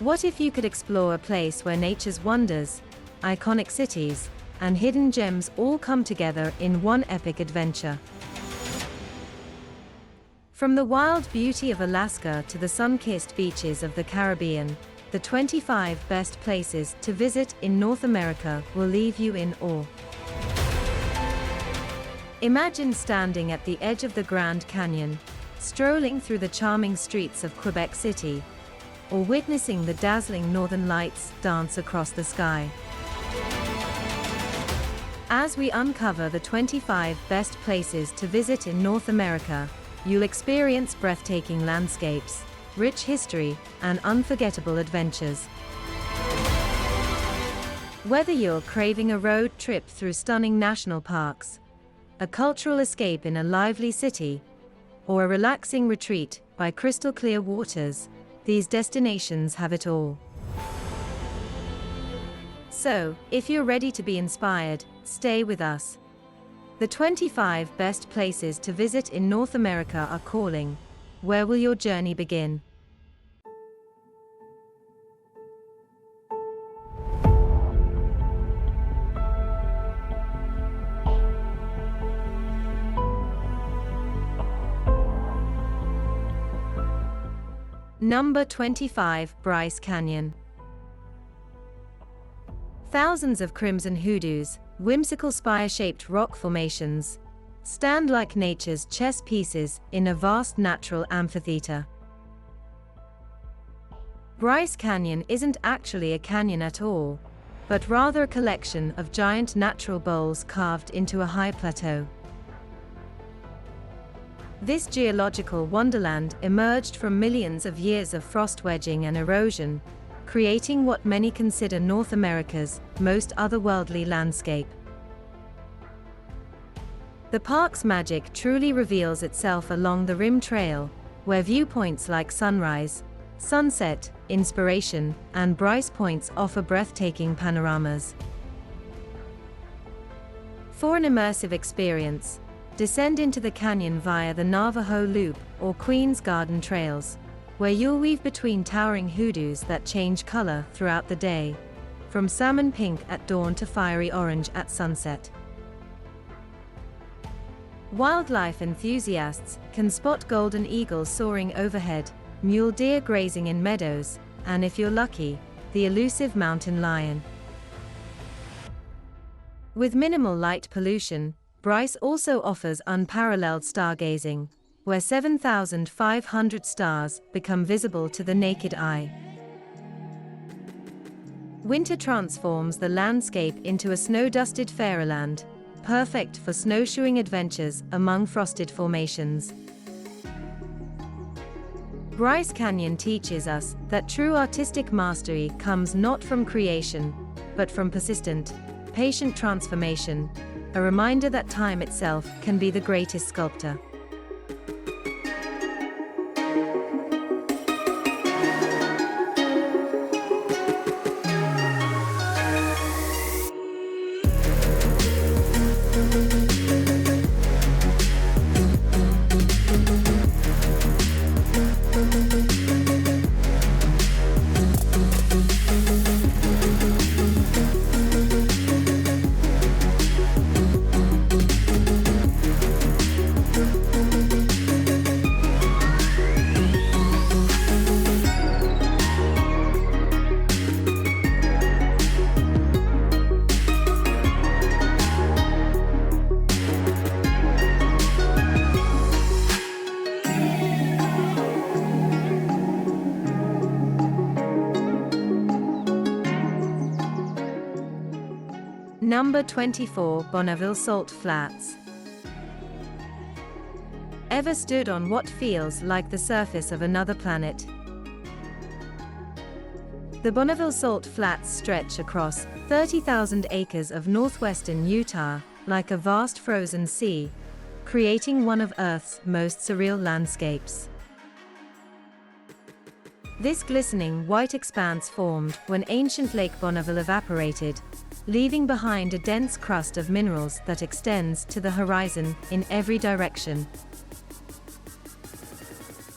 What if you could explore a place where nature's wonders, iconic cities, and hidden gems all come together in one epic adventure? From the wild beauty of Alaska to the sun-kissed beaches of the Caribbean, the 25 best places to visit in North America will leave you in awe. Imagine standing at the edge of the Grand Canyon, strolling through the charming streets of Quebec City, or witnessing the dazzling northern lights dance across the sky. As we uncover the 25 best places to visit in North America, you'll experience breathtaking landscapes, rich history, and unforgettable adventures. Whether you're craving a road trip through stunning national parks, a cultural escape in a lively city, or a relaxing retreat by crystal-clear waters, these destinations have it all. So, if you're ready to be inspired, stay with us. The 25 best places to visit in North America are calling. Where will your journey begin? Number 25, Bryce Canyon. Thousands of crimson hoodoos, whimsical spire-shaped rock formations, stand like nature's chess pieces in a vast natural amphitheater. Bryce Canyon isn't actually a canyon at all, but rather a collection of giant natural bowls carved into a high plateau. This geological wonderland emerged from millions of years of frost wedging and erosion, creating what many consider North America's most otherworldly landscape. The park's magic truly reveals itself along the Rim Trail, where viewpoints like sunrise, sunset, inspiration, and Bryce Points offer breathtaking panoramas. For an immersive experience, descend into the canyon via the Navajo Loop or Queen's Garden trails, where you'll weave between towering hoodoos that change color throughout the day, from salmon pink at dawn to fiery orange at sunset. Wildlife enthusiasts can spot golden eagles soaring overhead, mule deer grazing in meadows, and if you're lucky, the elusive mountain lion. With minimal light pollution, Bryce also offers unparalleled stargazing, where 7,500 stars become visible to the naked eye. Winter transforms the landscape into a snow-dusted fairyland, perfect for snowshoeing adventures among frosted formations. Bryce Canyon teaches us that true artistic mastery comes not from creation, but from persistent, patient transformation, a reminder that time itself can be the greatest sculptor. Number 24, Bonneville Salt Flats. Ever stood on what feels like the surface of another planet? The Bonneville Salt Flats stretch across 30,000 acres of northwestern Utah, like a vast frozen sea, creating one of Earth's most surreal landscapes. This glistening white expanse formed when ancient Lake Bonneville evaporated, leaving behind a dense crust of minerals that extends to the horizon in every direction.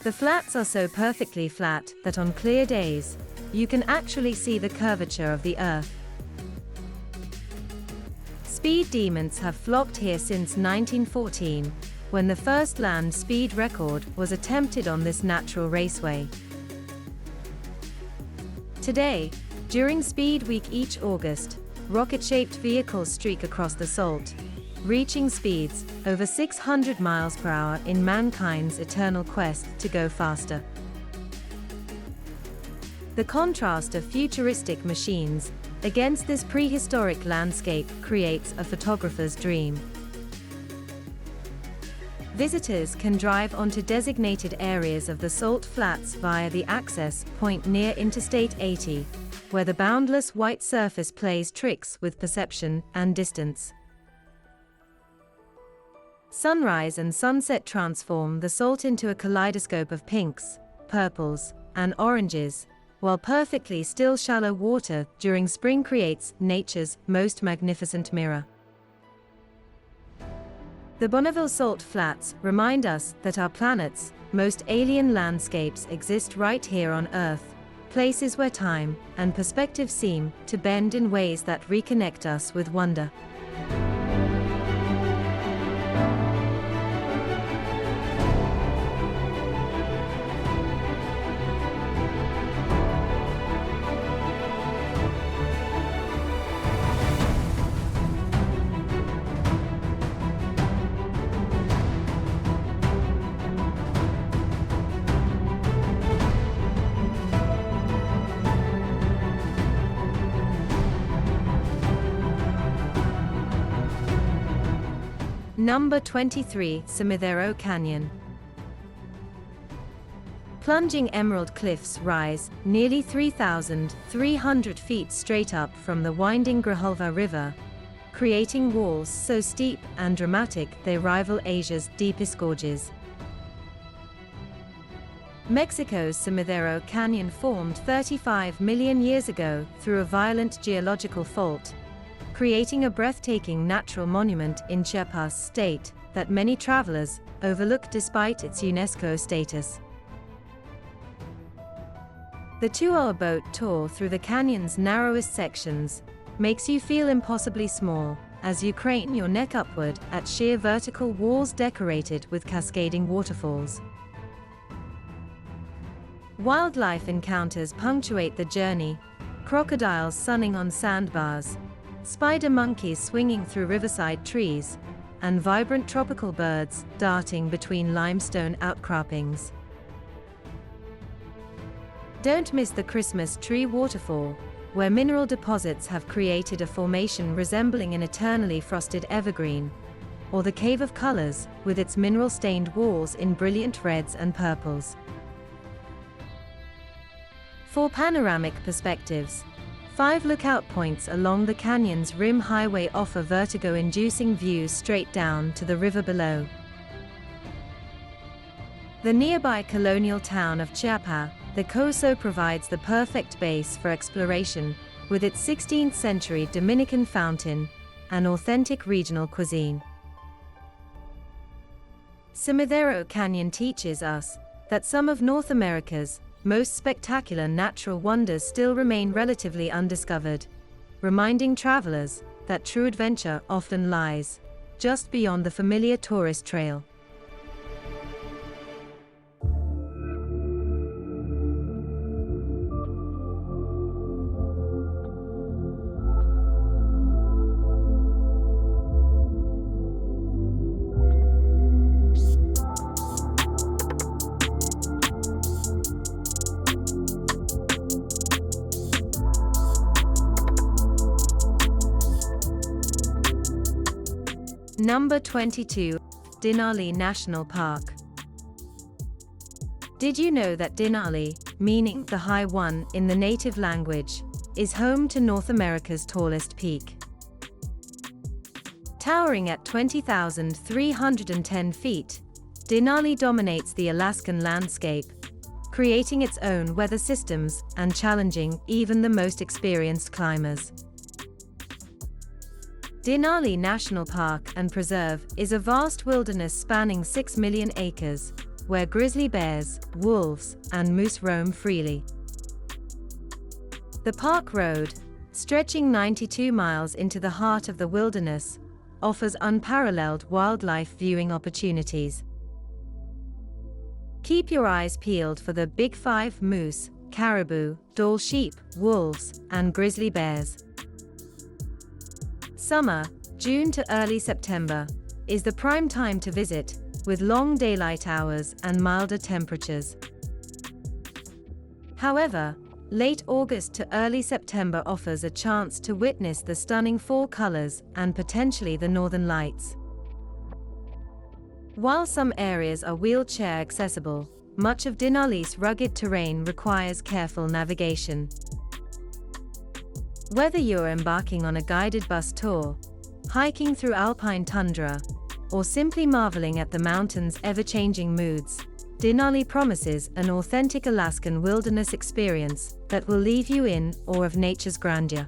The flats are so perfectly flat that on clear days, you can actually see the curvature of the Earth. Speed demons have flocked here since 1914, when the first land speed record was attempted on this natural raceway. Today, during Speed Week each August, rocket-shaped vehicles streak across the salt, reaching speeds over 600 miles per hour in mankind's eternal quest to go faster. The contrast of futuristic machines against this prehistoric landscape creates a photographer's dream. Visitors can drive onto designated areas of the Salt Flats via the access point near Interstate 80, where the boundless white surface plays tricks with perception and distance. Sunrise and sunset transform the salt into a kaleidoscope of pinks, purples, and oranges, while perfectly still shallow water during spring creates nature's most magnificent mirror. The Bonneville Salt Flats remind us that our planet's most alien landscapes exist right here on Earth, places where time and perspective seem to bend in ways that reconnect us with wonder. Number 23, Sumidero Canyon. Plunging emerald cliffs rise nearly 3,300 feet straight up from the winding Grijalva River, creating walls so steep and dramatic they rival Asia's deepest gorges. Mexico's Sumidero Canyon formed 35 million years ago through a violent geological fault, creating a breathtaking natural monument in Chiapas state that many travelers overlook despite its UNESCO status. The 2-hour boat tour through the canyon's narrowest sections makes you feel impossibly small as you crane your neck upward at sheer vertical walls decorated with cascading waterfalls. Wildlife encounters punctuate the journey: crocodiles sunning on sandbars, spider monkeys swinging through riverside trees, and vibrant tropical birds darting between limestone outcroppings. Don't miss the Christmas tree waterfall, where mineral deposits have created a formation resembling an eternally frosted evergreen, or the Cave of Colors, with its mineral-stained walls in brilliant reds and purples. For panoramic perspectives, 5 lookout points along the canyon's rim highway offer vertigo-inducing views straight down to the river below. The nearby colonial town of Chiapa, the Coso provides the perfect base for exploration, with its 16th-century Dominican fountain and authentic regional cuisine. Sumidero Canyon teaches us that some of North America's most spectacular natural wonders still remain relatively undiscovered, reminding travelers that true adventure often lies just beyond the familiar tourist trail. Number 22, Denali National Park. Did you know that Denali, meaning the High One in the native language, is home to North America's tallest peak? Towering at 20,310 feet, Denali dominates the Alaskan landscape, creating its own weather systems and challenging even the most experienced climbers. Denali National Park and Preserve is a vast wilderness spanning 6 million acres, where grizzly bears, wolves, and moose roam freely. The Park Road, stretching 92 miles into the heart of the wilderness, offers unparalleled wildlife viewing opportunities. Keep your eyes peeled for the Big Five: moose, caribou, Dall sheep, wolves, and grizzly bears. Summer, June to early September, is the prime time to visit, with long daylight hours and milder temperatures. However, late August to early September offers a chance to witness the stunning fall colors and potentially the northern lights. While some areas are wheelchair accessible, much of Denali's rugged terrain requires careful navigation. Whether you're embarking on a guided bus tour, hiking through alpine tundra, or simply marveling at the mountain's ever-changing moods, Denali promises an authentic Alaskan wilderness experience that will leave you in awe of nature's grandeur.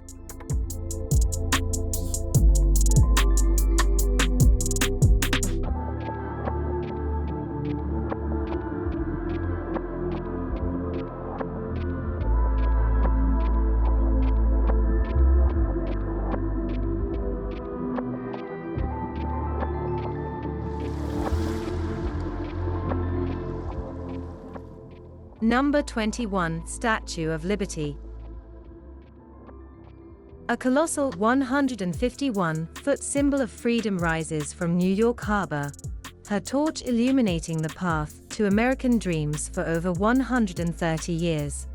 Number 21. Statue of Liberty. A colossal 151-foot symbol of freedom rises from New York Harbor, her torch illuminating the path to American dreams for over 130 years.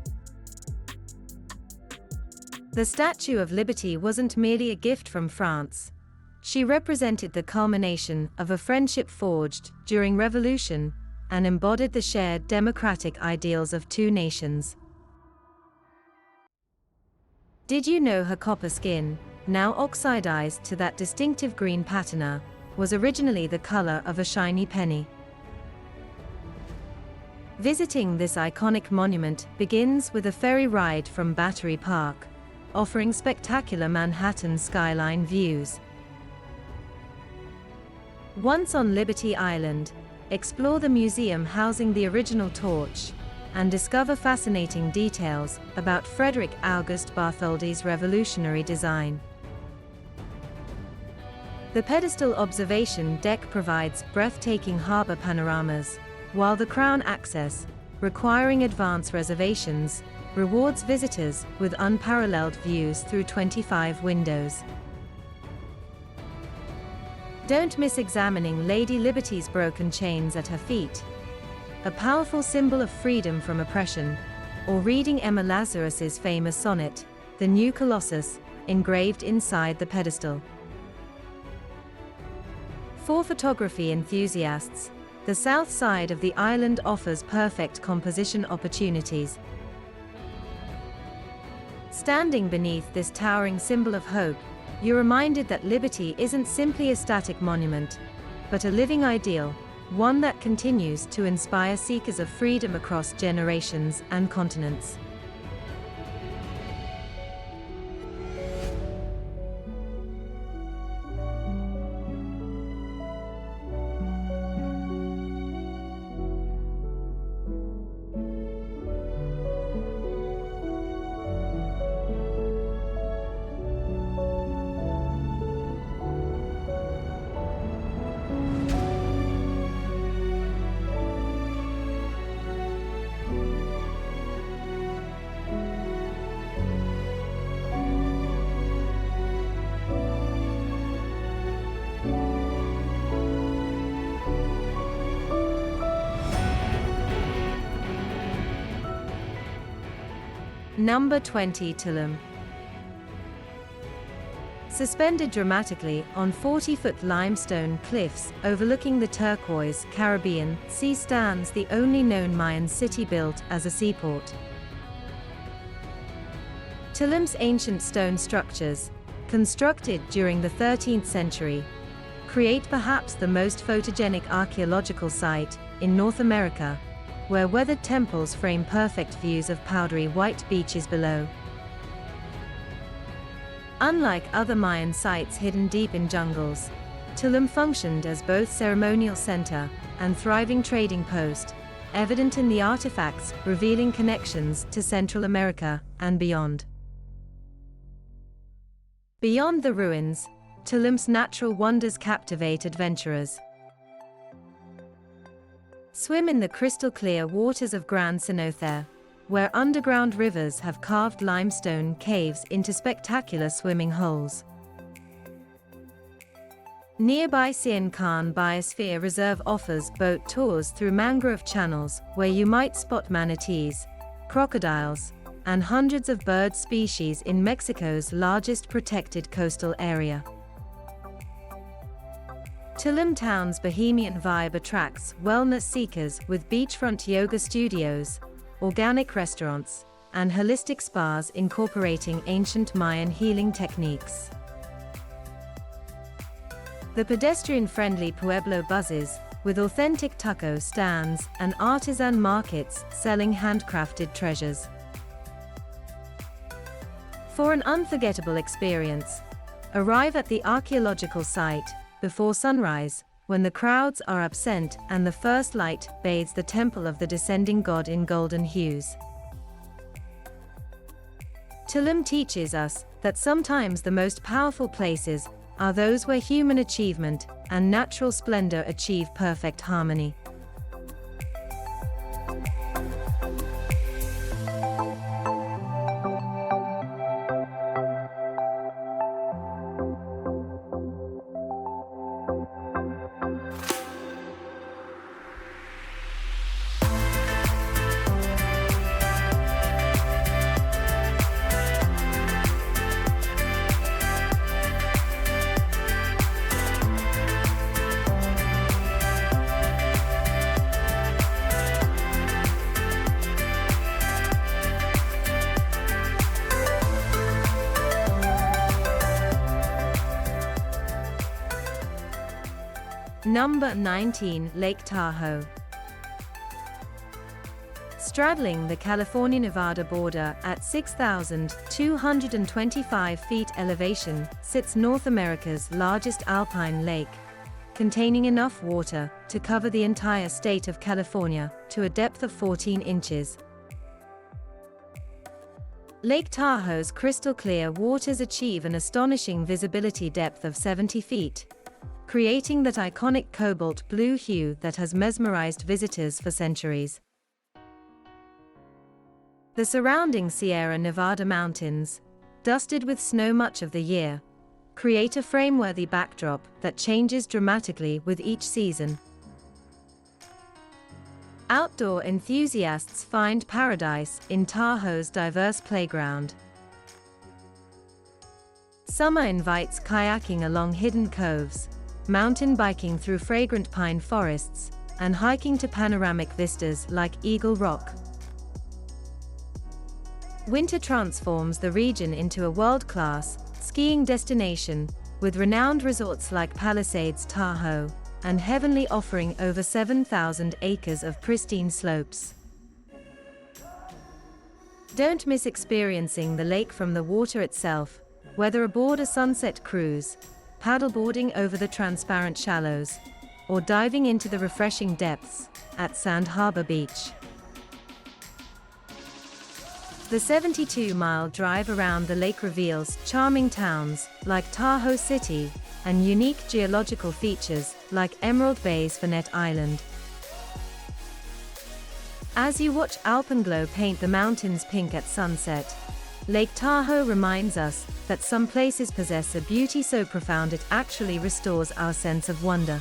The Statue of Liberty wasn't merely a gift from France. She represented the culmination of a friendship forged during Revolution and embodied the shared democratic ideals of two nations. Did you know her copper skin, now oxidized to that distinctive green patina, was originally the color of a shiny penny? Visiting this iconic monument begins with a ferry ride from Battery Park, offering spectacular Manhattan skyline views. Once on Liberty Island, explore the museum housing the original torch, and discover fascinating details about Frederick August Bartholdi's revolutionary design. The pedestal observation deck provides breathtaking harbor panoramas, while the crown access, requiring advance reservations, rewards visitors with unparalleled views through 25 windows. Don't miss examining Lady Liberty's broken chains at her feet, a powerful symbol of freedom from oppression, or reading Emma Lazarus's famous sonnet, The New Colossus, engraved inside the pedestal. For photography enthusiasts, the south side of the island offers perfect composition opportunities. Standing beneath this towering symbol of hope, you're reminded that liberty isn't simply a static monument, but a living ideal, one that continues to inspire seekers of freedom across generations and continents. Number 20. Tulum. Suspended dramatically on 40-foot limestone cliffs overlooking the turquoise Caribbean Sea stands the only known Mayan city built as a seaport. Tulum's ancient stone structures, constructed during the 13th century, create perhaps the most photogenic archaeological site in North America, where weathered temples frame perfect views of powdery white beaches below. Unlike other Mayan sites hidden deep in jungles, Tulum functioned as both ceremonial center and thriving trading post, evident in the artifacts revealing connections to Central America and beyond. Beyond the ruins, Tulum's natural wonders captivate adventurers. Swim in the crystal-clear waters of Grand Cenote, where underground rivers have carved limestone caves into spectacular swimming holes. Nearby Sian Khan Biosphere Reserve offers boat tours through mangrove channels where you might spot manatees, crocodiles, and hundreds of bird species in Mexico's largest protected coastal area. Tulum town's bohemian vibe attracts wellness seekers with beachfront yoga studios, organic restaurants, and holistic spas incorporating ancient Mayan healing techniques. The pedestrian-friendly Pueblo buzzes, with authentic taco stands and artisan markets selling handcrafted treasures. For an unforgettable experience, arrive at the archaeological site before sunrise, when the crowds are absent and the first light bathes the temple of the descending god in golden hues. Tulum teaches us that sometimes the most powerful places are those where human achievement and natural splendor achieve perfect harmony. Number 19, Lake Tahoe. Straddling the California-Nevada border at 6,225 feet elevation sits North America's largest alpine lake, containing enough water to cover the entire state of California to a depth of 14 inches. Lake Tahoe's crystal-clear waters achieve an astonishing visibility depth of 70 feet, creating that iconic cobalt blue hue that has mesmerized visitors for centuries. The surrounding Sierra Nevada mountains, dusted with snow much of the year, create a frame-worthy backdrop that changes dramatically with each season. Outdoor enthusiasts find paradise in Tahoe's diverse playground. Summer invites kayaking along hidden coves, mountain biking through fragrant pine forests, and hiking to panoramic vistas like Eagle Rock. Winter transforms the region into a world-class skiing destination, with renowned resorts like Palisades Tahoe and Heavenly offering over 7,000 acres of pristine slopes. Don't miss experiencing the lake from the water itself, whether aboard a sunset cruise, paddleboarding over the transparent shallows, or diving into the refreshing depths at Sand Harbor Beach. The 72-mile drive around the lake reveals charming towns like Tahoe City and unique geological features like Emerald Bay's Vanette Island. As you watch alpenglow paint the mountains pink at sunset, Lake Tahoe reminds us that some places possess a beauty so profound it actually restores our sense of wonder.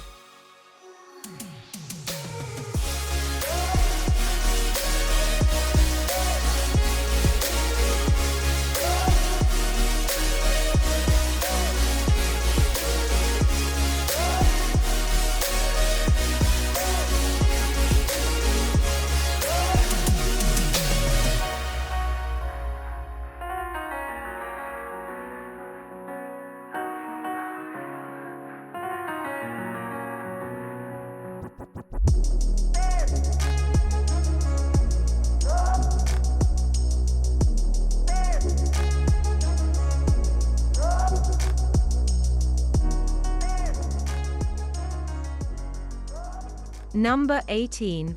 Number 18,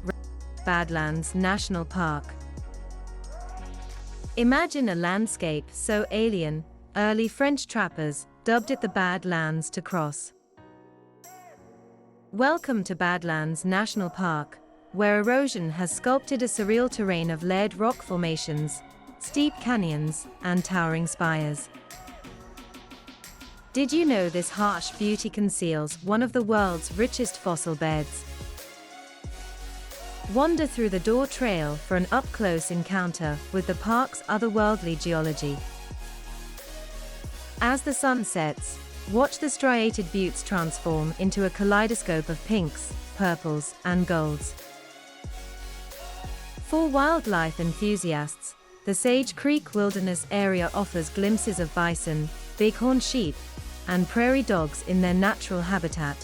Badlands National Park. Imagine a landscape so alien early French trappers dubbed it the Badlands to cross. Welcome to Badlands National Park, where erosion has sculpted a surreal terrain of layered rock formations, steep canyons, and towering spires. Did you know this harsh beauty conceals one of the world's richest fossil beds? Wander through the Door Trail for an up-close encounter with the park's otherworldly geology. As the sun sets, watch the striated buttes transform into a kaleidoscope of pinks, purples, and golds. For wildlife enthusiasts, the Sage Creek Wilderness Area offers glimpses of bison, bighorn sheep, and prairie dogs in their natural habitat.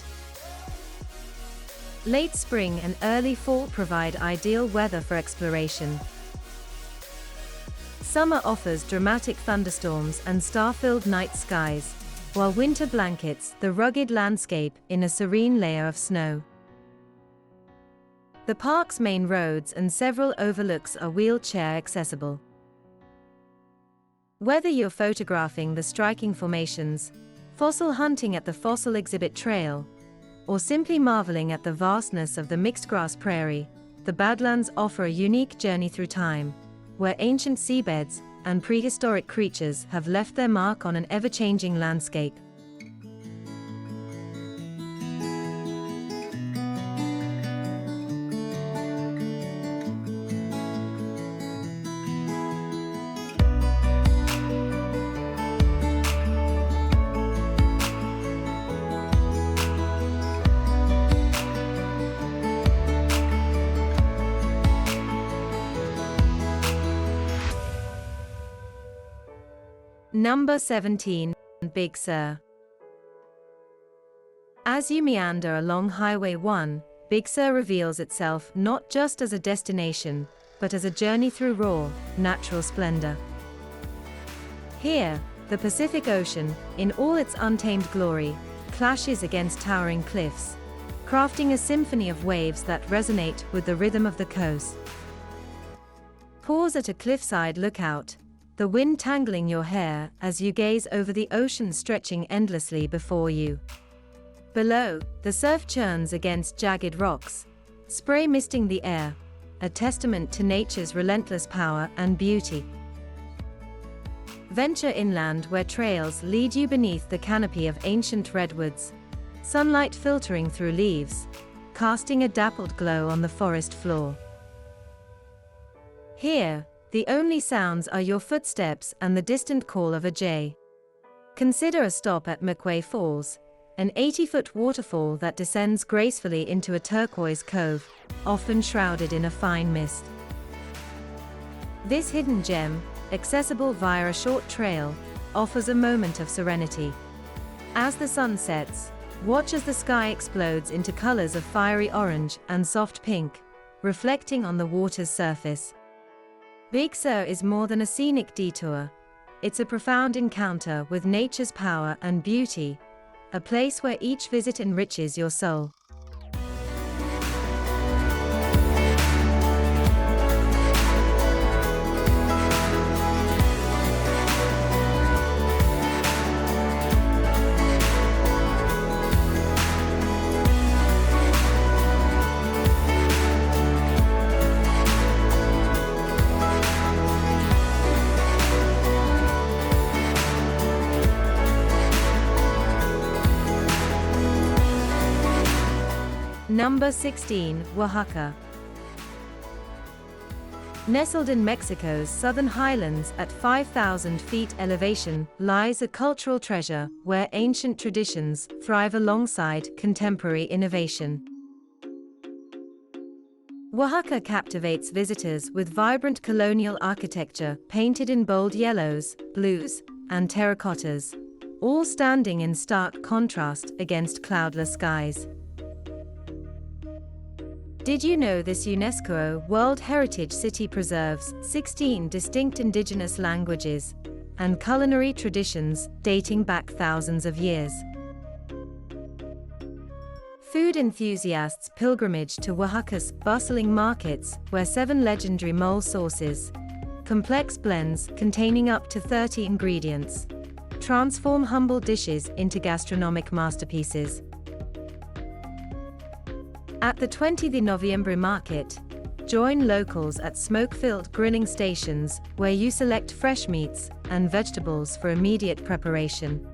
Late spring and early fall provide ideal weather for exploration. Summer offers dramatic thunderstorms and star-filled night skies, while winter blankets the rugged landscape in a serene layer of snow. The park's main roads and several overlooks are wheelchair accessible. Whether you're photographing the striking formations, fossil hunting at the Fossil Exhibit Trail, or simply marveling at the vastness of the mixed-grass prairie, the Badlands offer a unique journey through time, where ancient seabeds and prehistoric creatures have left their mark on an ever-changing landscape. Number 17, Big Sur. As you meander along Highway 1, Big Sur reveals itself not just as a destination, but as a journey through raw, natural splendor. Here, the Pacific Ocean, in all its untamed glory, clashes against towering cliffs, crafting a symphony of waves that resonate with the rhythm of the coast. Pause at a cliffside lookout, the wind tangling your hair as you gaze over the ocean stretching endlessly before you. Below, the surf churns against jagged rocks, spray misting the air, a testament to nature's relentless power and beauty. Venture inland where trails lead you beneath the canopy of ancient redwoods, sunlight filtering through leaves, casting a dappled glow on the forest floor. Here, the only sounds are your footsteps and the distant call of a jay. Consider a stop at McQuay Falls, an 80-foot waterfall that descends gracefully into a turquoise cove, often shrouded in a fine mist. This hidden gem, accessible via a short trail, offers a moment of serenity. As the sun sets, watch as the sky explodes into colors of fiery orange and soft pink, reflecting on the water's surface. Big Sur is more than a scenic detour. It's a profound encounter with nature's power and beauty, a place where each visit enriches your soul. Number 16, Oaxaca. Nestled in Mexico's southern highlands at 5,000 feet elevation lies a cultural treasure where ancient traditions thrive alongside contemporary innovation. Oaxaca captivates visitors with vibrant colonial architecture painted in bold yellows, blues, and terracottas, all standing in stark contrast against cloudless skies. Did you know this UNESCO World Heritage City preserves 16 distinct indigenous languages and culinary traditions dating back thousands of years? Food enthusiasts pilgrimage to Oaxaca's bustling markets where 7 legendary mole sauces, complex blends containing up to 30 ingredients, transform humble dishes into gastronomic masterpieces. At the 20 de Noviembre market, join locals at smoke-filled grilling stations where you select fresh meats and vegetables for immediate preparation.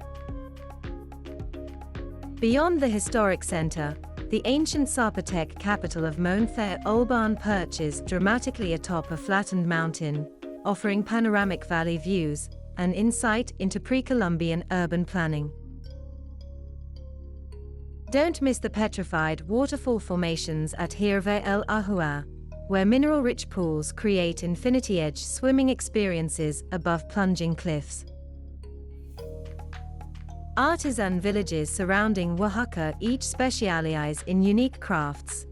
Beyond the historic center, the ancient Zapotec capital of Monthe Olban perches dramatically atop a flattened mountain, offering panoramic valley views and insight into pre-Columbian urban planning. Don't miss the petrified waterfall formations at Hirve el Ahua, where mineral-rich pools create infinity-edge swimming experiences above plunging cliffs. Artisan villages surrounding Oaxaca each specialize in unique crafts,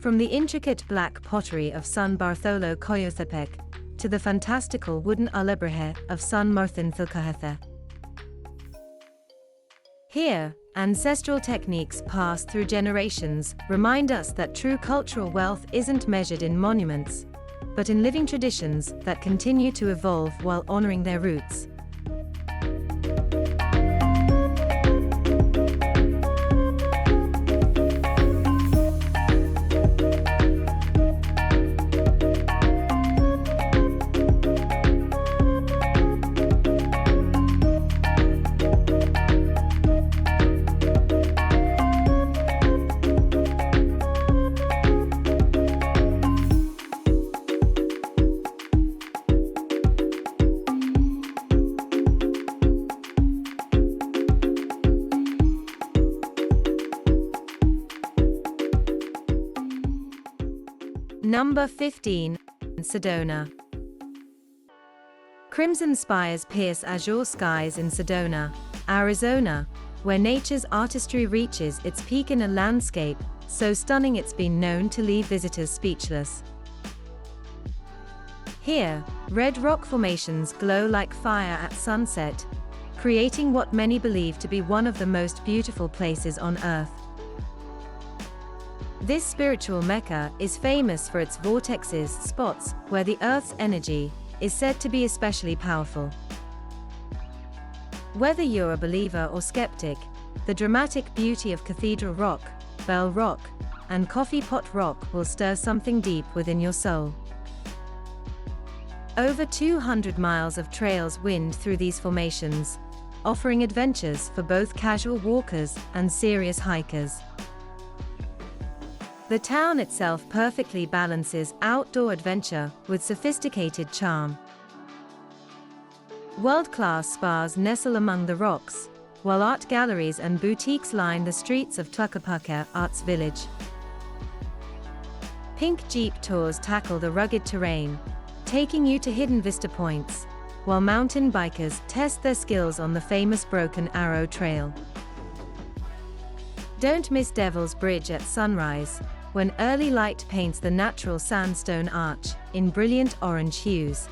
from the intricate black pottery of San Bartholo Coyotepec to the fantastical wooden alebrije of San Martin Thilcahethe. Here, ancestral techniques passed through generations remind us that true cultural wealth isn't measured in monuments, but in living traditions that continue to evolve while honoring their roots. Number 15. Sedona. Crimson spires pierce azure skies in Sedona, Arizona, where nature's artistry reaches its peak in a landscape so stunning it's been known to leave visitors speechless. Here, red rock formations glow like fire at sunset, creating what many believe to be one of the most beautiful places on Earth. This spiritual mecca is famous for its vortexes, spots where the Earth's energy is said to be especially powerful. Whether you're a believer or skeptic, the dramatic beauty of Cathedral Rock, Bell Rock, and Coffee Pot Rock will stir something deep within your soul. Over 200 miles of trails wind through these formations, offering adventures for both casual walkers and serious hikers. The town itself perfectly balances outdoor adventure with sophisticated charm. World-class spas nestle among the rocks, while art galleries and boutiques line the streets of Tlaquepaque Arts Village. Pink Jeep tours tackle the rugged terrain, taking you to hidden vista points, while mountain bikers test their skills on the famous Broken Arrow Trail. Don't miss Devil's Bridge at sunrise, when early light paints the natural sandstone arch in brilliant orange hues.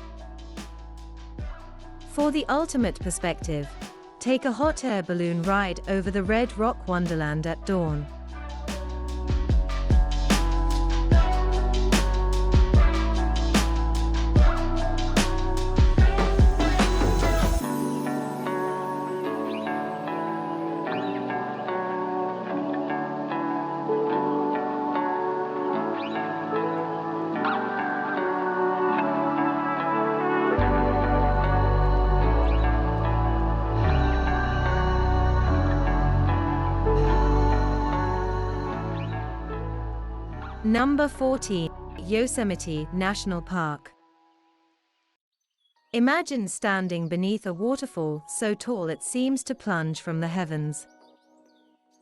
For the ultimate perspective, take a hot air balloon ride over the Red Rock Wonderland at dawn. Number 14. Yosemite National Park. Imagine standing beneath a waterfall so tall it seems to plunge from the heavens.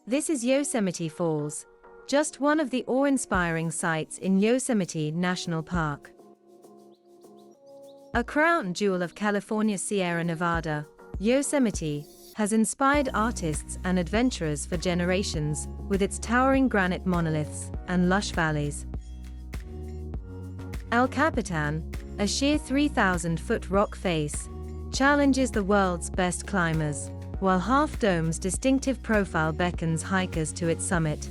This is Yosemite Falls, just one of the awe-inspiring sights in Yosemite National Park. A crown jewel of California's Sierra Nevada, Yosemite has inspired artists and adventurers for generations with its towering granite monoliths and lush valleys. El Capitan, a sheer 3,000-foot rock face, challenges the world's best climbers, while Half Dome's distinctive profile beckons hikers to its summit.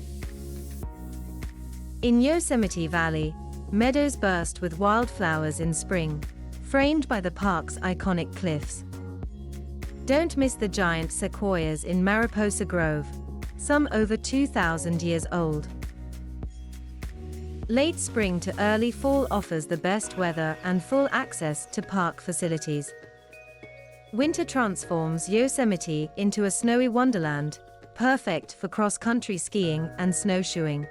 In Yosemite Valley, meadows burst with wildflowers in spring, framed by the park's iconic cliffs. Don't miss the giant sequoias in Mariposa Grove, some over 2,000 years old. Late spring to early fall offers the best weather and full access to park facilities. Winter transforms Yosemite into a snowy wonderland, perfect for cross-country skiing and snowshoeing.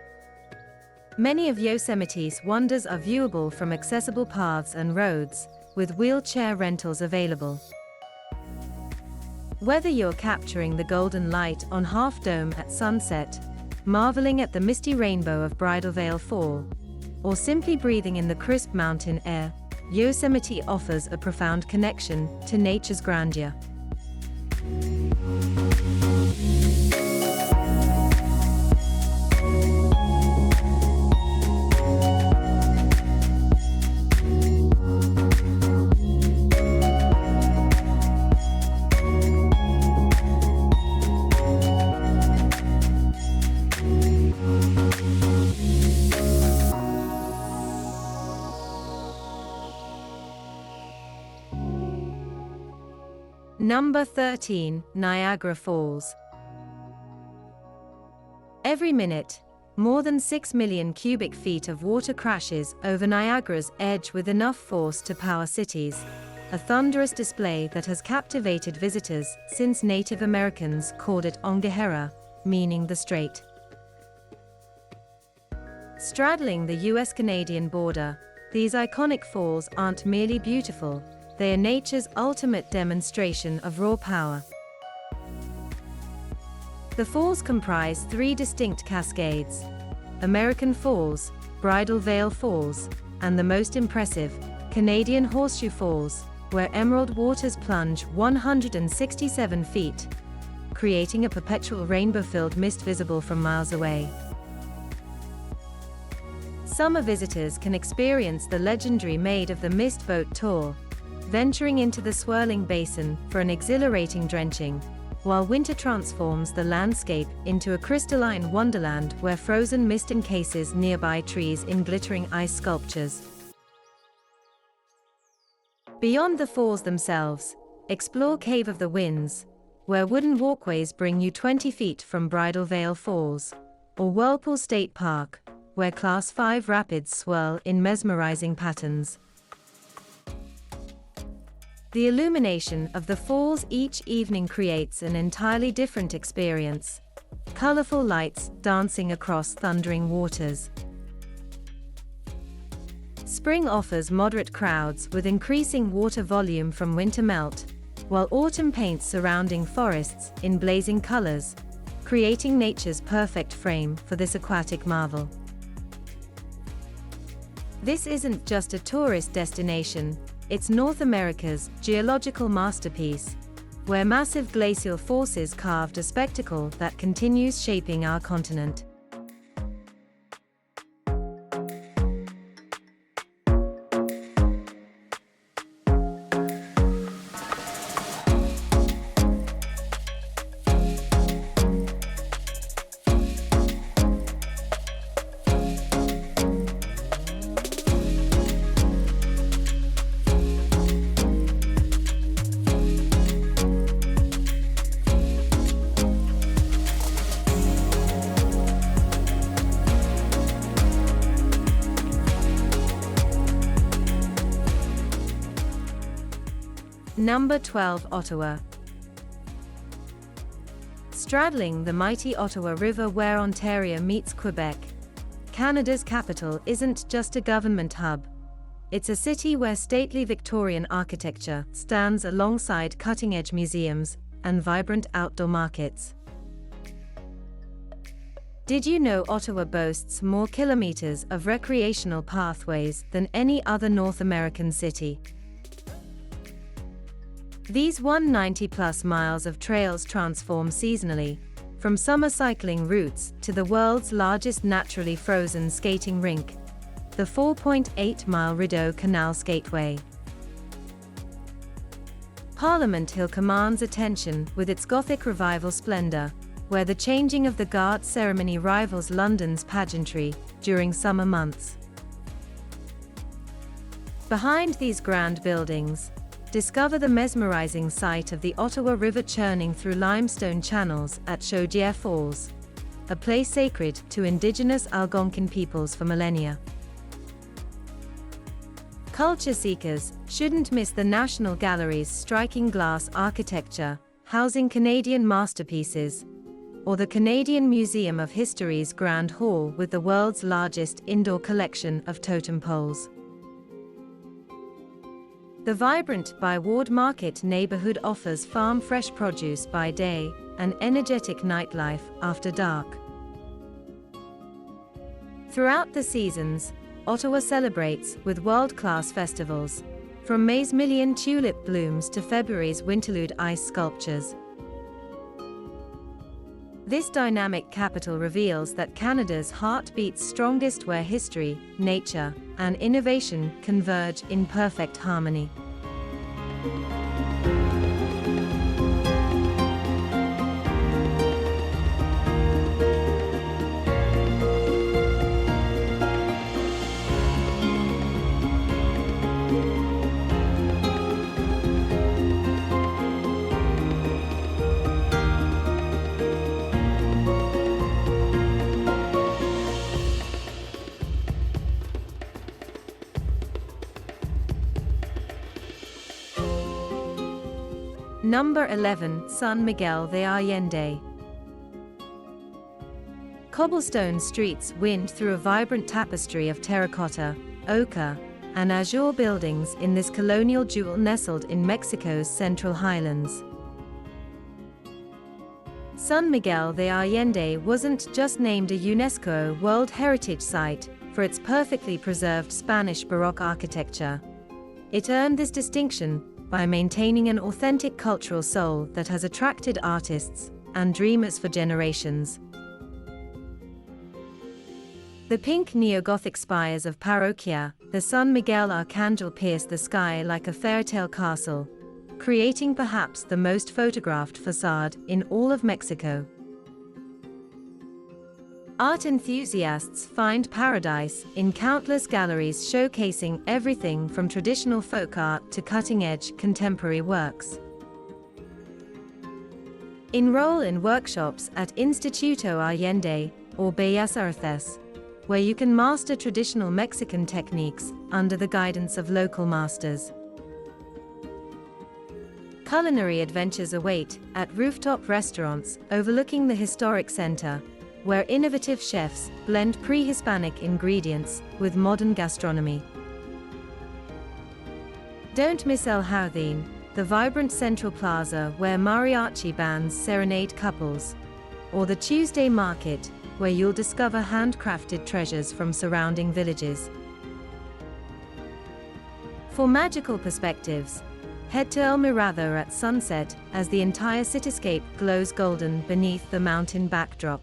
Many of Yosemite's wonders are viewable from accessible paths and roads, with wheelchair rentals available. Whether you're capturing the golden light on Half Dome at sunset, marveling at the misty rainbow of Bridal Veil Fall, or simply breathing in the crisp mountain air, Yosemite offers a profound connection to nature's grandeur. Number 13, Niagara Falls. Every minute, more than 6 million cubic feet of water crashes over Niagara's edge with enough force to power cities, a thunderous display that has captivated visitors since Native Americans called it Ongahera, meaning the strait. Straddling the US-Canadian border, these iconic falls aren't merely beautiful, they are nature's ultimate demonstration of raw power. The falls comprise 3 distinct cascades: American Falls, Bridal Veil Falls, and the most impressive, Canadian Horseshoe Falls, where emerald waters plunge 167 feet, creating a perpetual rainbow-filled mist visible from miles away. Summer visitors can experience the legendary Maid of the Mist boat tour, venturing into the swirling basin for an exhilarating drenching, while winter transforms the landscape into a crystalline wonderland where frozen mist encases nearby trees in glittering ice sculptures. Beyond the falls themselves, explore Cave of the Winds, where wooden walkways bring you 20 feet from Bridal Veil Falls, or Whirlpool State Park, where Class 5 rapids swirl in mesmerizing patterns. The illumination of the falls each evening creates an entirely different experience, colorful lights dancing across thundering waters. Spring offers moderate crowds with increasing water volume from winter melt, while autumn paints surrounding forests in blazing colors, creating nature's perfect frame for this aquatic marvel. This isn't just a tourist destination, it's North America's geological masterpiece, where massive glacial forces carved a spectacle that continues shaping our continent. Number 12, Ottawa. Straddling the mighty Ottawa River where Ontario meets Quebec, Canada's capital isn't just a government hub. It's a city where stately Victorian architecture stands alongside cutting-edge museums and vibrant outdoor markets. Did you know Ottawa boasts more kilometers of recreational pathways than any other North American city? These 190-plus miles of trails transform seasonally, from summer cycling routes to the world's largest naturally frozen skating rink, the 4.8-mile Rideau Canal Skateway. Parliament Hill commands attention with its Gothic Revival splendor, where the changing of the guard ceremony rivals London's pageantry during summer months. Behind these grand buildings, Discover the mesmerizing sight of the Ottawa River churning through limestone channels at Chaudière Falls, a place sacred to Indigenous Algonquin peoples for millennia. Culture seekers shouldn't miss the National Gallery's striking glass architecture, housing Canadian masterpieces, or the Canadian Museum of History's Grand Hall with the world's largest indoor collection of totem poles. The vibrant Byward Market neighborhood offers farm-fresh produce by day and energetic nightlife after dark. Throughout the seasons, Ottawa celebrates with world-class festivals, from May's million tulip blooms to February's winterlude ice sculptures. This dynamic capital reveals that Canada's heart beats strongest where history, nature, and innovation converge in perfect harmony. Number 11, San Miguel de Allende. Cobblestone streets wind through a vibrant tapestry of terracotta, ochre, and azure buildings in this colonial jewel nestled in Mexico's Central Highlands. San Miguel de Allende wasn't just named a UNESCO World Heritage Site for its perfectly preserved Spanish Baroque architecture. It earned this distinction by maintaining an authentic cultural soul that has attracted artists and dreamers for generations. The pink neo-Gothic spires of Parroquia, the San Miguel Arcangel pierce the sky like a fairytale castle, creating perhaps the most photographed facade in all of Mexico. Art enthusiasts find paradise in countless galleries showcasing everything from traditional folk art to cutting-edge contemporary works. Enroll in workshops at Instituto Allende or Bellas Artes, where you can master traditional Mexican techniques under the guidance of local masters. Culinary adventures await at rooftop restaurants overlooking the historic center, where innovative chefs blend pre-Hispanic ingredients with modern gastronomy. Don't miss El Jardín, the vibrant central plaza where mariachi bands serenade couples, or the Tuesday market, where you'll discover handcrafted treasures from surrounding villages. For magical perspectives, head to El Mirada at sunset as the entire cityscape glows golden beneath the mountain backdrop.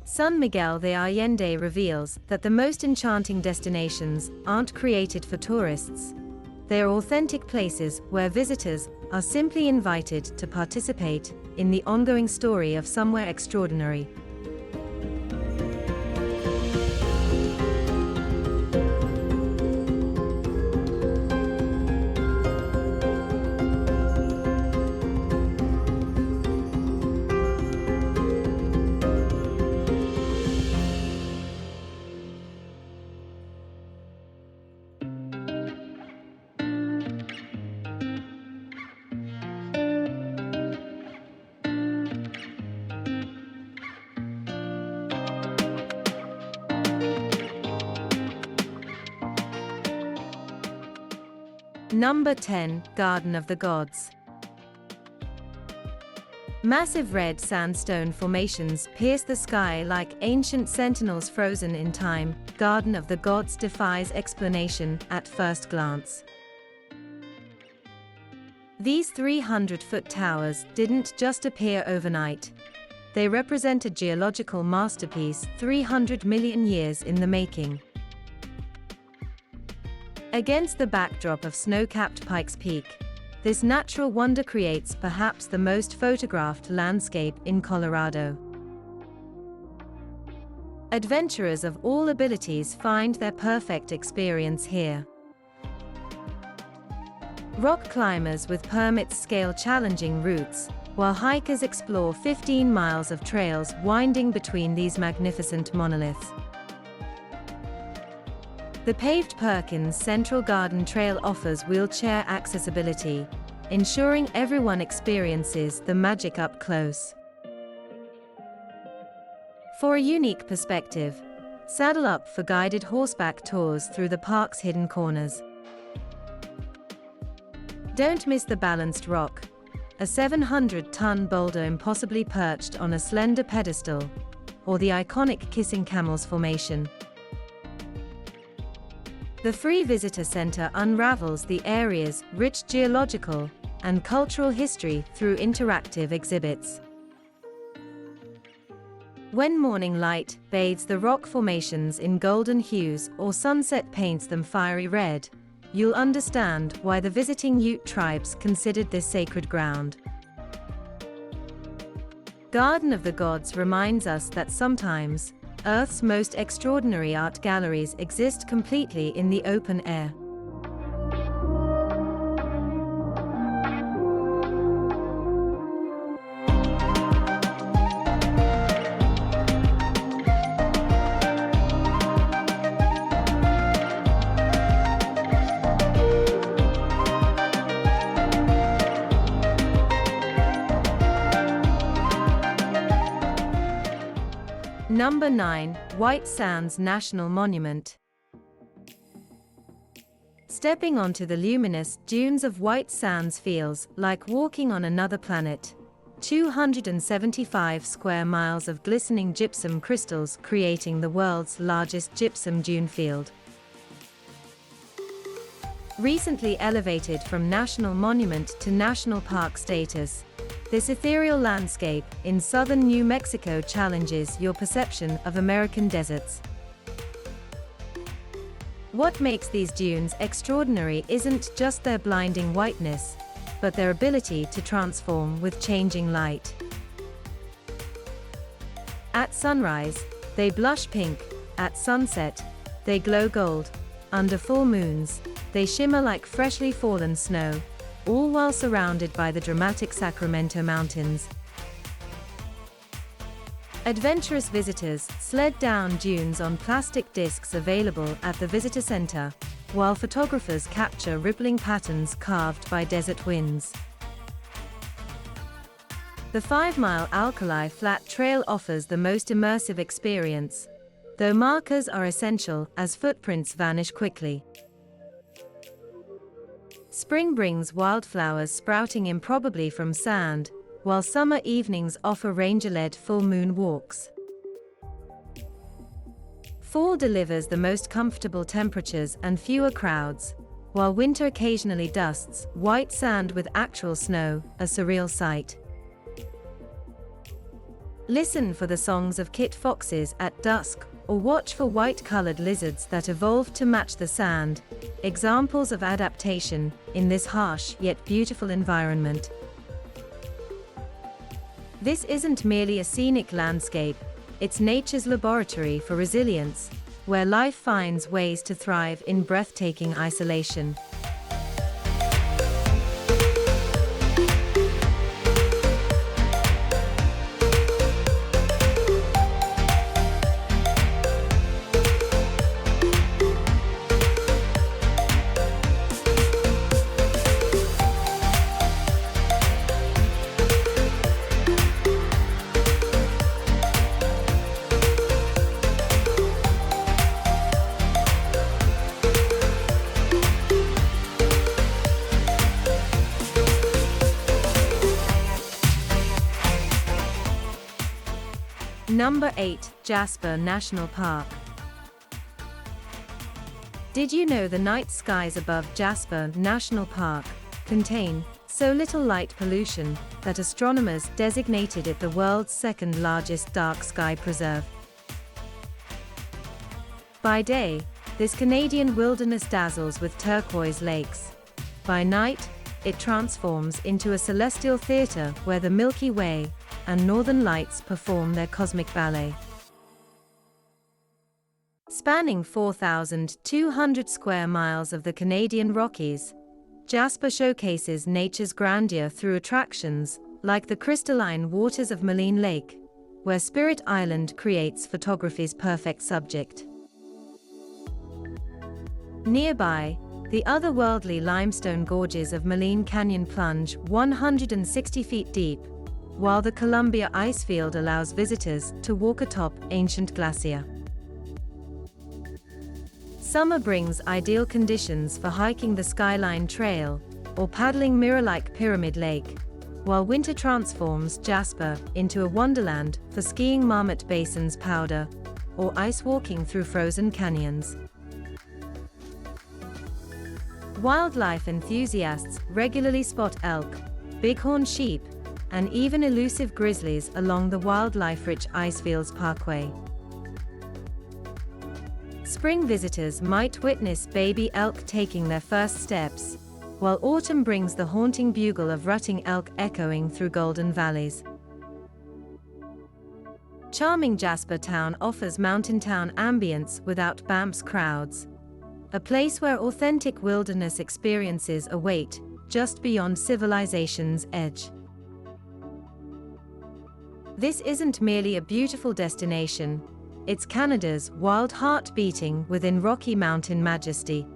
San Miguel de Allende reveals that the most enchanting destinations aren't created for tourists. They are authentic places where visitors are simply invited to participate in the ongoing story of somewhere extraordinary. Number 10, Garden of the Gods. Massive red sandstone formations pierce the sky like ancient sentinels frozen in time. Garden of the Gods defies explanation at first glance. These 300-foot towers didn't just appear overnight. They represent a geological masterpiece 300 million years in the making. Against the backdrop of snow-capped Pikes Peak, this natural wonder creates perhaps the most photographed landscape in Colorado. Adventurers of all abilities find their perfect experience here. Rock climbers with permits scale challenging routes, while hikers explore 15 miles of trails winding between these magnificent monoliths. The paved Perkins Central Garden Trail offers wheelchair accessibility, ensuring everyone experiences the magic up close. For a unique perspective, saddle up for guided horseback tours through the park's hidden corners. Don't miss the Balanced Rock, a 700-ton boulder impossibly perched on a slender pedestal, or the iconic Kissing Camels Formation. The free visitor center unravels the area's rich geological and cultural history through interactive exhibits. When morning light bathes the rock formations in golden hues or sunset paints them fiery red, you'll understand why the visiting Ute tribes considered this sacred ground. Garden of the Gods reminds us that sometimes, Earth's most extraordinary art galleries exist completely in the open air. Number 9. White Sands National Monument. Stepping onto the luminous dunes of White Sands feels like walking on another planet. 275 square miles of glistening gypsum crystals creating the world's largest gypsum dune field. Recently elevated from national monument to national park status, this ethereal landscape in southern New Mexico challenges your perception of American deserts. What makes these dunes extraordinary isn't just their blinding whiteness, but their ability to transform with changing light. At sunrise, they blush pink; at sunset, they glow gold; under full moons, they shimmer like freshly fallen snow, all while surrounded by the dramatic Sacramento Mountains. Adventurous visitors sled down dunes on plastic discs available at the visitor center, while photographers capture rippling patterns carved by desert winds. The 5-mile Alkali Flat Trail offers the most immersive experience, though markers are essential as footprints vanish quickly. Spring brings wildflowers sprouting improbably from sand, while summer evenings offer ranger-led full moon walks. Fall delivers the most comfortable temperatures and fewer crowds, while winter occasionally dusts White Sand with actual snow, a surreal sight. Listen for the songs of kit foxes at dusk, or watch for white-colored lizards that evolved to match the sand, examples of adaptation in this harsh yet beautiful environment. This isn't merely a scenic landscape, it's nature's laboratory for resilience, where life finds ways to thrive in breathtaking isolation. Number 8. Jasper National Park. Did you know the night skies above Jasper National Park contain so little light pollution that astronomers designated it the world's second largest dark sky preserve? By day, this Canadian wilderness dazzles with turquoise lakes. By night, it transforms into a celestial theater where the Milky Way and Northern Lights perform their cosmic ballet. Spanning 4,200 square miles of the Canadian Rockies, Jasper showcases nature's grandeur through attractions like the crystalline waters of Moraine Lake, where Spirit Island creates photography's perfect subject. Nearby, the otherworldly limestone gorges of Moraine Canyon plunge 160 feet deep, while the Columbia Icefield allows visitors to walk atop ancient glacier. Summer brings ideal conditions for hiking the Skyline Trail or paddling mirror-like Pyramid Lake, while winter transforms Jasper into a wonderland for skiing Marmot Basin's Powder or ice walking through frozen canyons. Wildlife enthusiasts regularly spot elk, bighorn sheep, and even elusive grizzlies along the wildlife-rich Icefields Parkway. Spring visitors might witness baby elk taking their first steps, while autumn brings the haunting bugle of rutting elk echoing through golden valleys. Charming Jasper Town offers mountain town ambience without Banff's crowds, a place where authentic wilderness experiences await just beyond civilization's edge. This isn't merely a beautiful destination, it's Canada's wild heart beating within Rocky Mountain majesty.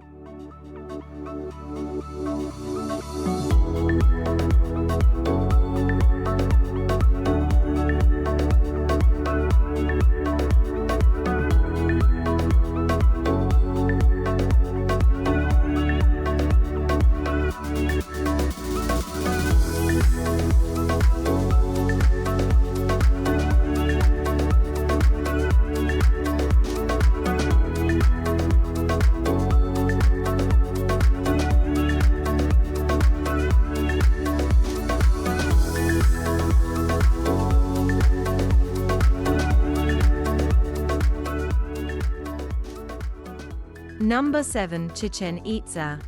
Number 7. Chichen Itza.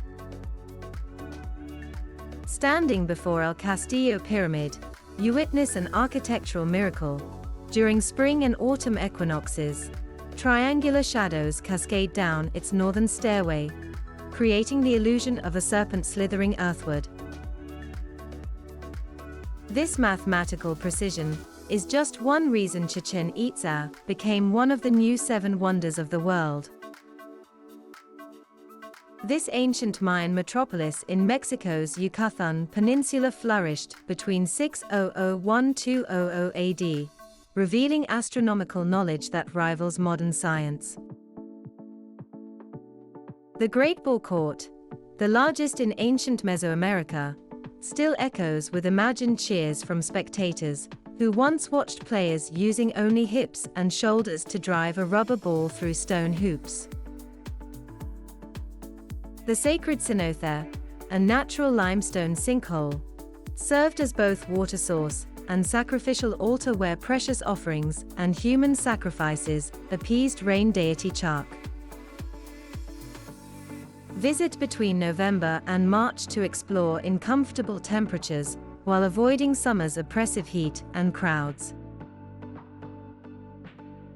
Standing before El Castillo Pyramid, you witness an architectural miracle. During spring and autumn equinoxes, triangular shadows cascade down its northern stairway, creating the illusion of a serpent slithering earthward. This mathematical precision is just one reason Chichen Itza became one of the new 7 wonders of the world. This ancient Mayan metropolis in Mexico's Yucatan Peninsula flourished between 600–1200 AD, revealing astronomical knowledge that rivals modern science. The Great Ball Court, the largest in ancient Mesoamerica, still echoes with imagined cheers from spectators who once watched players using only hips and shoulders to drive a rubber ball through stone hoops. The sacred cenote, a natural limestone sinkhole, served as both water source and sacrificial altar where precious offerings and human sacrifices appeased rain deity Chark. Visit between November and March to explore in comfortable temperatures while avoiding summer's oppressive heat and crowds.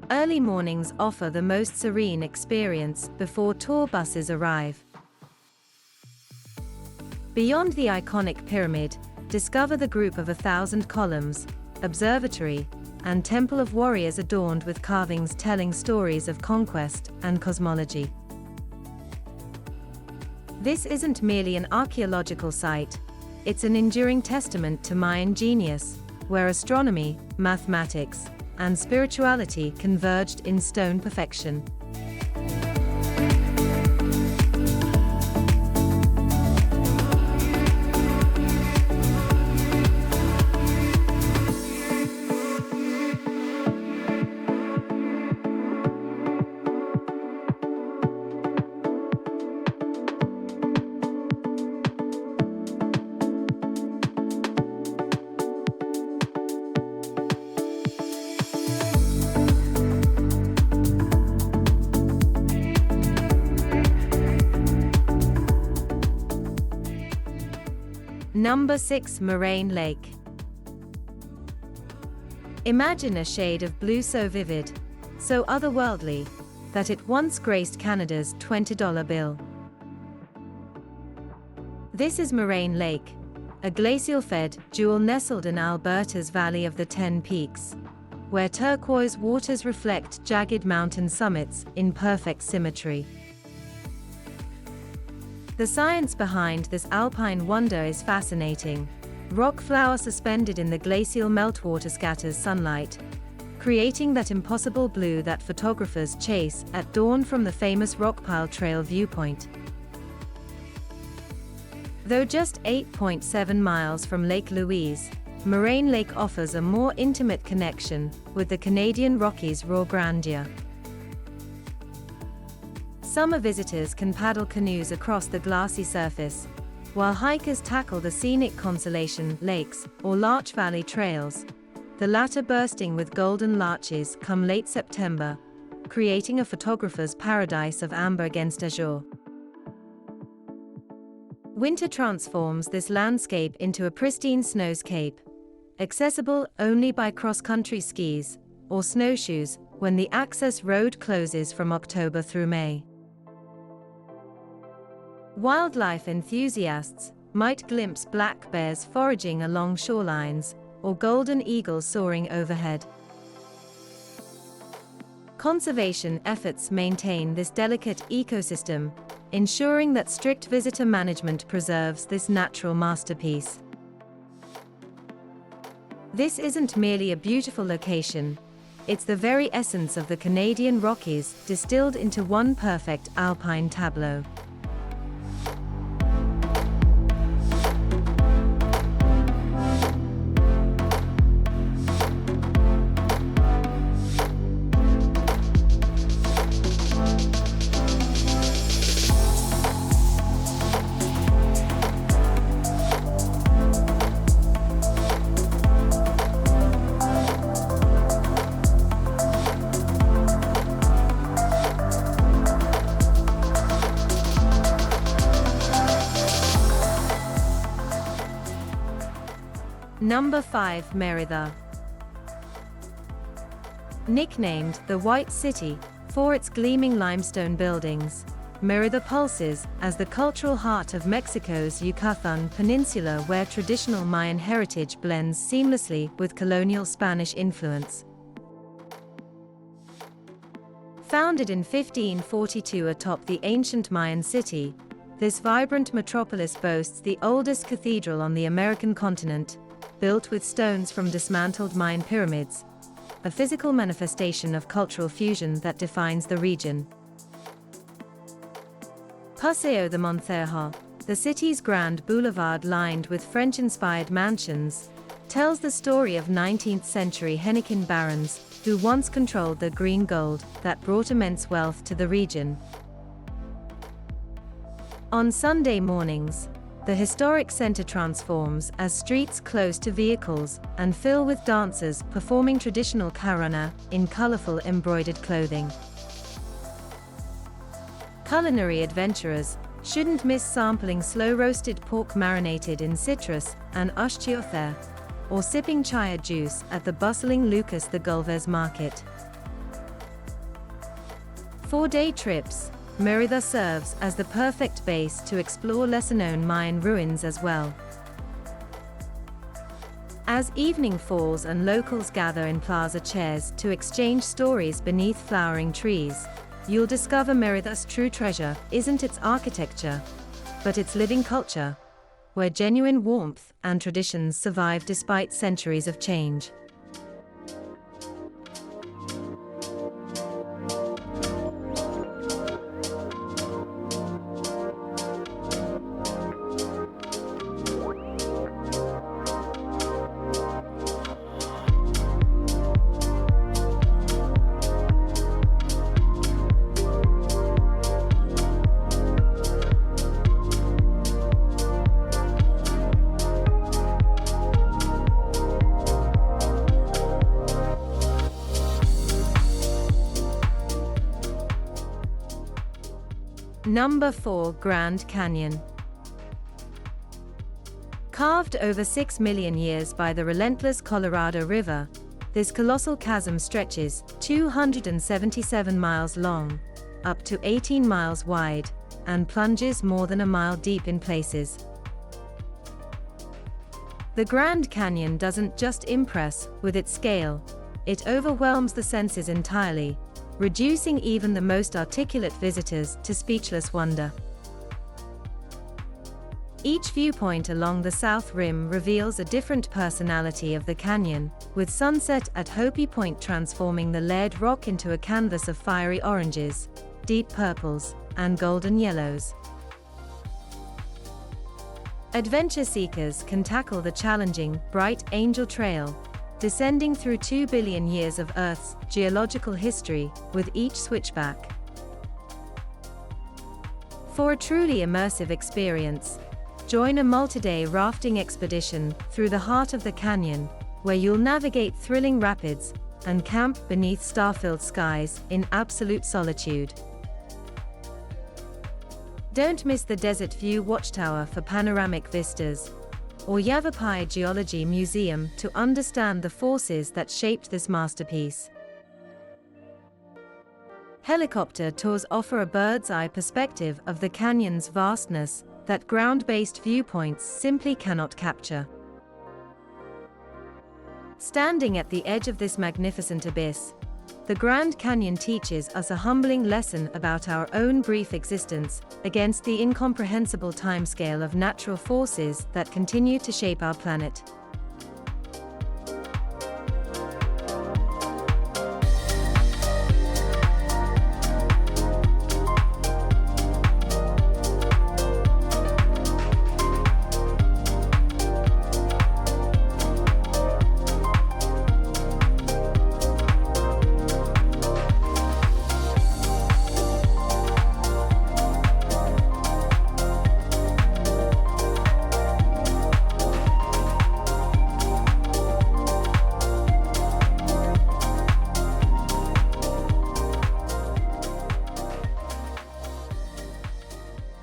Early mornings offer the most serene experience before tour buses arrive. Beyond the iconic pyramid, discover the group of 1,000 columns, observatory, and temple of warriors adorned with carvings telling stories of conquest and cosmology. This isn't merely an archaeological site, it's an enduring testament to Mayan genius, where astronomy, mathematics, and spirituality converged in stone perfection. Number 6. Moraine Lake. Imagine a shade of blue so vivid, so otherworldly, that it once graced Canada's $20 bill. This is Moraine Lake, a glacial-fed jewel nestled in Alberta's Valley of the Ten Peaks, where turquoise waters reflect jagged mountain summits in perfect symmetry. The science behind this alpine wonder is fascinating. Rock flour suspended in the glacial meltwater scatters sunlight, creating that impossible blue that photographers chase at dawn from the famous Rockpile Trail viewpoint. Though just 8.7 miles from Lake Louise, Moraine Lake offers a more intimate connection with the Canadian Rockies' raw grandeur. Summer visitors can paddle canoes across the glassy surface, while hikers tackle the scenic Consolation Lakes or Larch Valley trails, the latter bursting with golden larches come late September, creating a photographer's paradise of amber against azure. Winter transforms this landscape into a pristine snowscape, accessible only by cross-country skis or snowshoes when the access road closes from October through May. Wildlife enthusiasts might glimpse black bears foraging along shorelines or golden eagles soaring overhead. Conservation efforts maintain this delicate ecosystem, ensuring that strict visitor management preserves this natural masterpiece. This isn't merely a beautiful location, it's the very essence of the Canadian Rockies distilled into one perfect alpine tableau. Number 5. Merida. Nicknamed the White City for its gleaming limestone buildings, Merida pulses as the cultural heart of Mexico's Yucatan Peninsula, where traditional Mayan heritage blends seamlessly with colonial Spanish influence. Founded in 1542 atop the ancient Mayan city, this vibrant metropolis boasts the oldest cathedral on the American continent, built with stones from dismantled Mayan pyramids, a physical manifestation of cultural fusion that defines the region. Paseo de Montejo, the city's grand boulevard lined with French-inspired mansions, tells the story of 19th-century Henequen barons who once controlled the green gold that brought immense wealth to the region. On Sunday mornings, the historic center transforms as streets close to vehicles and fill with dancers performing traditional karana in colorful embroidered clothing. Culinary adventurers shouldn't miss sampling slow-roasted pork marinated in citrus and uchiote, or sipping chaya juice at the bustling Lucas de Gulvez market. Four-day trips, Merida serves as the perfect base to explore lesser-known Mayan ruins as well. As evening falls and locals gather in plaza chairs to exchange stories beneath flowering trees, you'll discover Merida's true treasure isn't its architecture, but its living culture, where genuine warmth and traditions survive despite centuries of change. Number 4. Grand Canyon. Carved over 6 million years by the relentless Colorado River, this colossal chasm stretches 277 miles long, up to 18 miles wide, and plunges more than a mile deep in places. The Grand Canyon doesn't just impress with its scale, it overwhelms the senses entirely, reducing even the most articulate visitors to speechless wonder. Each viewpoint along the south rim reveals a different personality of the canyon, with sunset at Hopi Point transforming the layered rock into a canvas of fiery oranges, deep purples, and golden yellows. Adventure seekers can tackle the challenging, Bright Angel Trail, descending through 2 billion years of Earth's geological history with each switchback. For a truly immersive experience, join a multi-day rafting expedition through the heart of the canyon, where you'll navigate thrilling rapids and camp beneath star-filled skies in absolute solitude. Don't miss the Desert View Watchtower for panoramic vistas, or Yavapai Geology Museum to understand the forces that shaped this masterpiece. Helicopter tours offer a bird's-eye perspective of the canyon's vastness that ground-based viewpoints simply cannot capture. Standing at the edge of this magnificent abyss, the Grand Canyon teaches us a humbling lesson about our own brief existence against the incomprehensible timescale of natural forces that continue to shape our planet.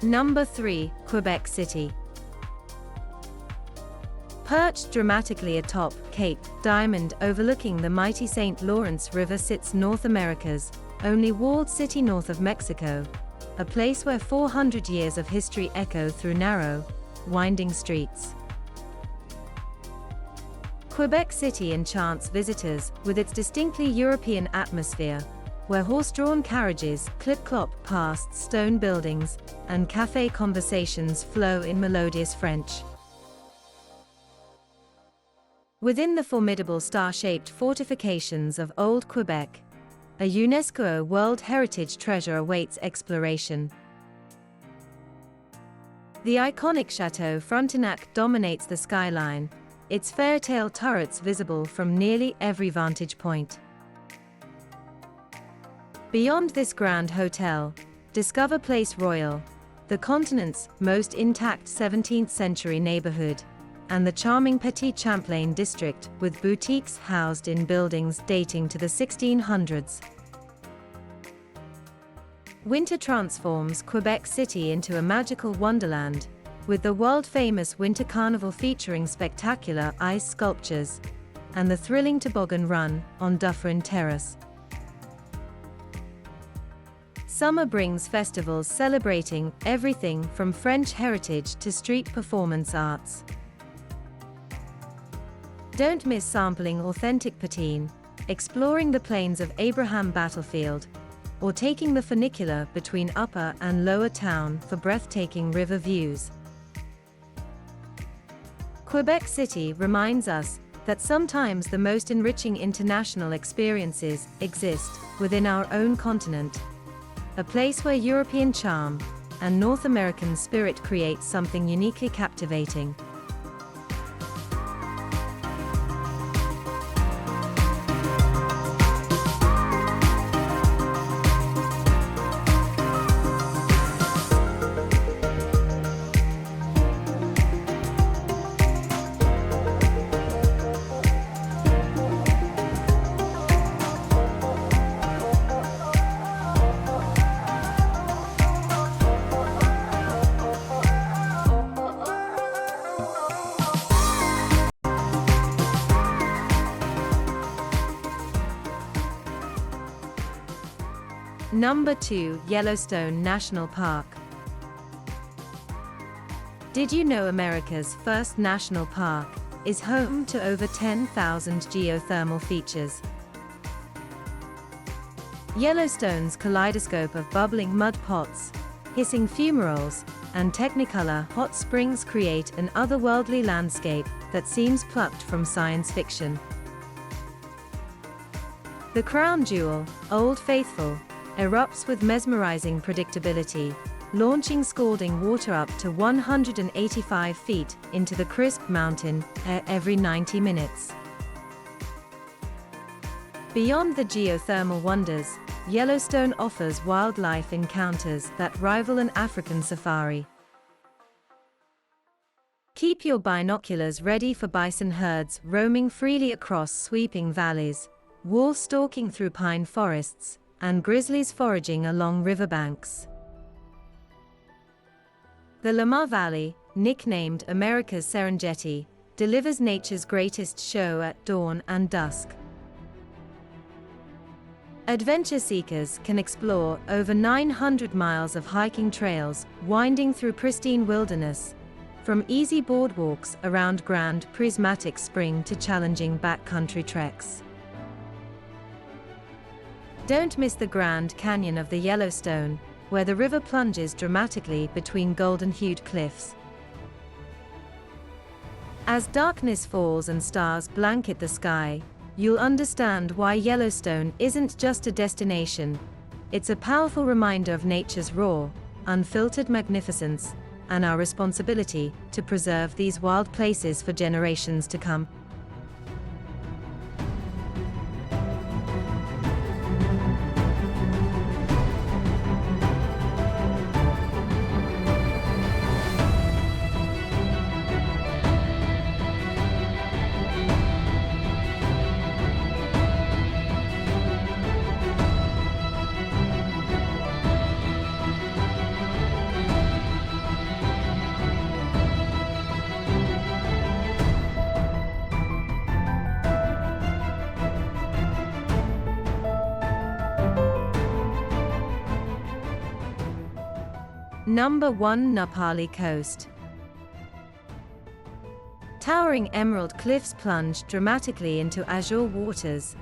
Number 3, Quebec City. Perched dramatically atop Cape Diamond overlooking the mighty St. Lawrence River sits North America's only walled city north of Mexico, a place where 400 years of history echo through narrow, winding streets. Quebec City enchants visitors with its distinctly European atmosphere, where horse-drawn carriages clip-clop past stone buildings, and café conversations flow in melodious French. Within the formidable star-shaped fortifications of Old Quebec, a UNESCO World Heritage treasure awaits exploration. The iconic Chateau Frontenac dominates the skyline, its fairy-tale turrets visible from nearly every vantage point. Beyond this grand hotel, discover Place Royal, the continent's most intact 17th-century neighborhood, and the charming Petit Champlain district with boutiques housed in buildings dating to the 1600s. Winter transforms Quebec City into a magical wonderland, with the world-famous Winter Carnival featuring spectacular ice sculptures and the thrilling toboggan run on Dufferin Terrace. Summer brings festivals celebrating everything from French heritage to street performance arts. Don't miss sampling authentic poutine, exploring the plains of Abraham Battlefield, or taking the funicular between Upper and Lower Town for breathtaking river views. Quebec City reminds us that sometimes the most enriching international experiences exist within our own continent. A place where European charm and North American spirit create something uniquely captivating. Number 2, Yellowstone National Park. Did you know America's first national park is home to over 10,000 geothermal features. Yellowstone's kaleidoscope of bubbling mud pots, hissing fumaroles, and technicolor hot springs create an otherworldly landscape that seems plucked from science fiction. The crown jewel, Old Faithful, erupts with mesmerizing predictability, launching scalding water up to 185 feet into the crisp mountain air every 90 minutes. Beyond the geothermal wonders, Yellowstone offers wildlife encounters that rival an African safari. Keep your binoculars ready for bison herds roaming freely across sweeping valleys, wolves stalking through pine forests, and grizzlies foraging along riverbanks. The Lamar Valley, nicknamed America's Serengeti, delivers nature's greatest show at dawn and dusk. Adventure seekers can explore over 900 miles of hiking trails winding through pristine wilderness, from easy boardwalks around Grand Prismatic Spring to challenging backcountry treks. Don't miss the Grand Canyon of the Yellowstone, where the river plunges dramatically between golden-hued cliffs. As darkness falls and stars blanket the sky, you'll understand why Yellowstone isn't just a destination. It's a powerful reminder of nature's raw, unfiltered magnificence, and our responsibility to preserve these wild places for generations to come. Number 1. Pali Coast. Towering emerald cliffs plunge dramatically into azure waters,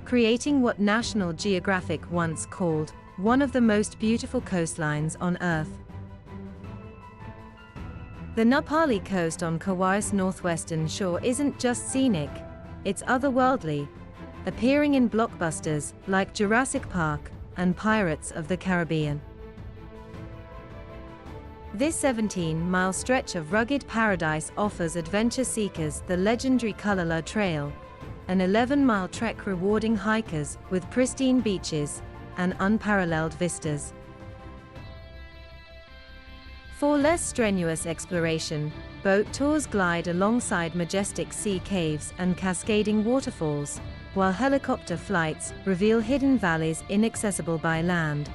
creating what National Geographic once called one of the most beautiful coastlines on Earth. The Pali Coast on Kauai's northwestern shore isn't just scenic, it's otherworldly, appearing in blockbusters like Jurassic Park and Pirates of the Caribbean. This 17-mile stretch of rugged paradise offers adventure seekers the legendary Kulala Trail, an 11-mile trek rewarding hikers with pristine beaches and unparalleled vistas. For less strenuous exploration, boat tours glide alongside majestic sea caves and cascading waterfalls, while helicopter flights reveal hidden valleys inaccessible by land.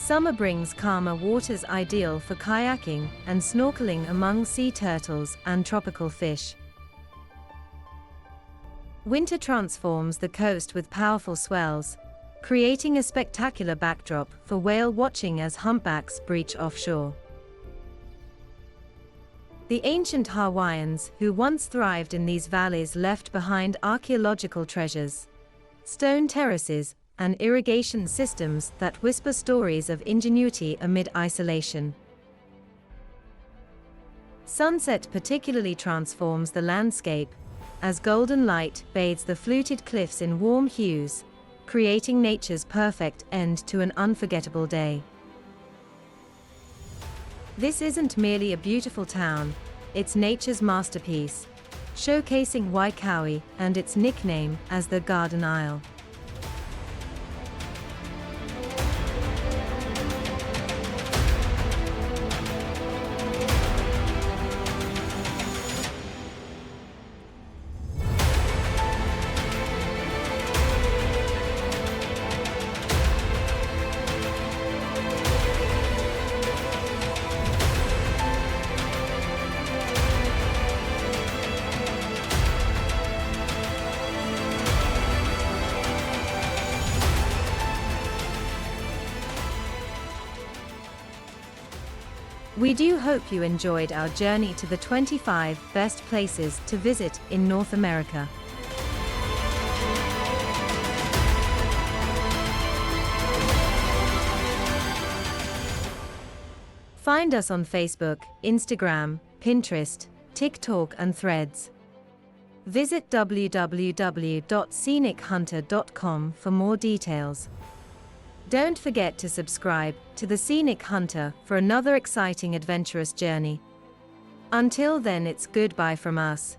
Summer brings calmer waters ideal for kayaking and snorkeling among sea turtles and tropical fish. Winter transforms the coast with powerful swells, creating a spectacular backdrop for whale watching as humpbacks breach offshore. The ancient Hawaiians who once thrived in these valleys left behind archaeological treasures, stone terraces, and irrigation systems that whisper stories of ingenuity amid isolation. Sunset particularly transforms the landscape, as golden light bathes the fluted cliffs in warm hues, creating nature's perfect end to an unforgettable day. This isn't merely a beautiful town, it's nature's masterpiece, showcasing Waikiki and its nickname as the Garden Isle. We do hope you enjoyed our journey to the 25 best places to visit in North America. Find us on Facebook, Instagram, Pinterest, TikTok and Threads. Visit www.scenichunter.com for more details. Don't forget to subscribe to The Scenic Hunter for another exciting adventurous journey. Until then, it's goodbye from us.